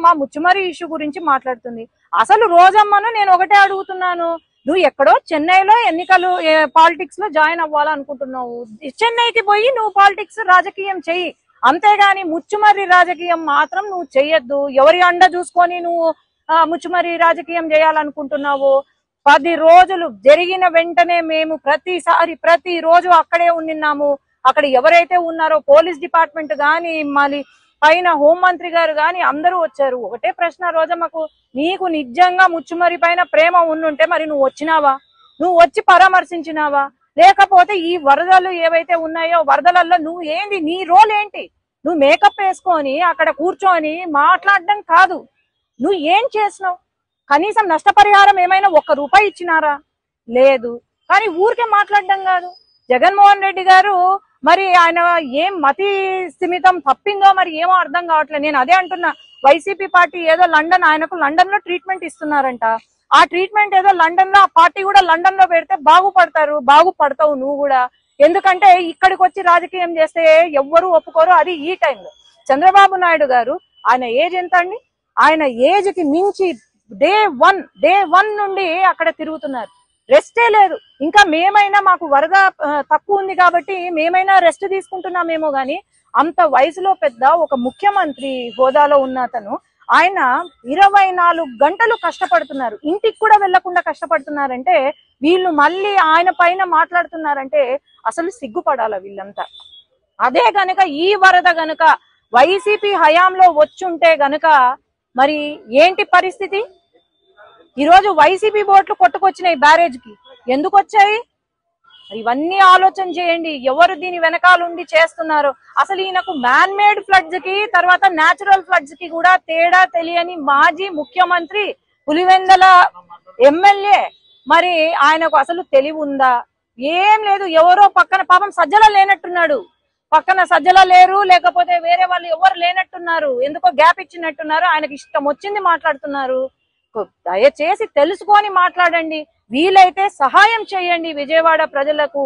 Rojamma Muchumarri issue గురించి మాట్లాడుతుంది. అసలు రోజమ్మను నేను ఒకటే అడుగుతున్నాను, నువ్వు ఎక్కడో చెన్నైలో ఎన్నికలు పాలిటిక్స్ లో జాయిన్ అవ్వాలనుకుంటున్నావు, చెన్నైకి పోయి నువ్వు పాలిటిక్స్ రాజకీయం చెయ్యి, అంతేగాని ముచ్చుమర్రి రాజకీయం మాత్రం నువ్వు చెయ్యొద్దు. ఎవరి అండ చూసుకొని నువ్వు ముచ్చుమర్రి రాజకీయం చేయాలనుకుంటున్నావు? 10 రోజులు జరిగిన వెంటనే మేము ప్రతి రోజు అక్కడే ఉన్నాము. అక్కడ ఎవరైతే ఉన్నారో పోలీస్ డిపార్ట్మెంట్ గాని మళ్ళీ పైన హోంమంత్రి గారు గాని అందరూ వచ్చారు. ఒకటే ప్రశ్న రోజమ్మకు, నీకు నిజంగా ముచ్చుమర్రి పైన ప్రేమ ఉండుంటే మరి నువ్వు వచ్చినావా? నువ్వు వచ్చి పరామర్శించినావా? లేకపోతే ఈ వరదలు ఏవైతే ఉన్నాయో వరదలలో నువ్వు ఏంది, నీ రోల్ ఏంటి? నువ్వు మేకప్ వేసుకొని అక్కడ కూర్చొని మాట్లాడడం కాదు, నువ్వు ఏం చేసినావు? కనీసం నష్టపరిహారం ఏమైనా 1 రూపాయి ఇచ్చినారా? లేదు. కానీ ఊరికే మాట్లాడడం కాదు. జగన్మోహన్ రెడ్డి గారు మరి ఆయన ఏం మతి స్థిమితం తప్పిందో మరి ఏమో అర్థం కావట్లేదు. నేను అదే అంటున్నా, వైసీపీ పార్టీ ఏదో ఆయనకు లండన్ లో ట్రీట్మెంట్ ఇస్తున్నారంట. ఆ ట్రీట్మెంట్ ఏదో లండన్ లో, ఆ పార్టీ కూడా లండన్ లో పెడితే బాగుపడతావు నువ్వు కూడా. ఎందుకంటే ఇక్కడికి వచ్చి రాజకీయం చేస్తే ఎవ్వరూ ఒప్పుకోరు, అది ఈ టైంలో. చంద్రబాబు నాయుడు గారు ఆయన ఏజ్ ఎంత అండి? ఆయన ఏజ్ కి మించి డే వన్ నుండి అక్కడ తిరుగుతున్నారు, రెస్టే లేదు. ఇంకా మేమైనా మాకు వరద తక్కువ ఉంది కాబట్టి మేమైనా రెస్ట్ తీసుకుంటున్నామేమో గాని, అంత వయసులో పెద్ద ఒక ముఖ్యమంత్రి హోదాలో ఉన్న అతను ఆయన 24 గంటలు కష్టపడుతున్నారు, ఇంటికి కూడా వెళ్లకుండా కష్టపడుతున్నారంటే, వీళ్ళు మళ్ళీ ఆయన పైన మాట్లాడుతున్నారంటే అసలు సిగ్గుపడాల వీళ్ళంతా. అదే గనక ఈ వరద గనక వైసీపీ హయాంలో వచ్చుంటే గనక మరి ఏంటి పరిస్థితి? ఈరోజు వైసీపీ బోట్లు కొట్టుకొచ్చినాయి బ్యారేజ్ కి, ఎందుకు వచ్చాయి? ఇవన్నీ ఆలోచన చేయండి, ఎవరు దీని వెనకాలండి చేస్తున్నారు. అసలు ఈయనకు మ్యాన్ మేడ్ ఫ్లడ్స్ కి తర్వాత న్యాచురల్ ఫ్లడ్స్ కి కూడా తేడా తెలియని మాజీ ముఖ్యమంత్రి, పులివెందల ఎమ్మెల్యే, మరి ఆయనకు అసలు తెలివి ఉందా? ఏం లేదు. ఎవరో పక్కన పాపం సజ్జల లేనట్టున్నాడు, పక్కన సజ్జల లేరు, లేకపోతే వేరే వాళ్ళు ఎవరు లేనట్టున్నారు, ఎందుకో గ్యాప్ ఇచ్చినట్టున్నారు, ఆయనకి ఇష్టం వచ్చింది మాట్లాడుతున్నారు. దయచేసి తెలుసుకొని మాట్లాడండి, వీలైతే సహాయం చేయండి విజయవాడ ప్రజలకు.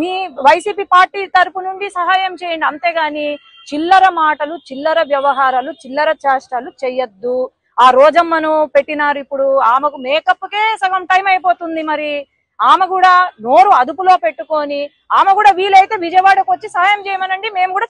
మీ వైసీపీ పార్టీ తరపు నుండి సహాయం చేయండి, అంతేగాని చిల్లర మాటలు, చిల్లర వ్యవహారాలు, చిల్లర చేష్టాలు చెయ్యొద్దు. ఆ రోజమ్మను పెట్టినారు, ఇప్పుడు ఆమెకు మేకప్ కే సగం టైం అయిపోతుంది. మరి ఆమె కూడా నోరు అదుపులో పెట్టుకొని ఆమె కూడా వీలైతే విజయవాడకు వచ్చి సహాయం చేయమనండి, మేము కూడా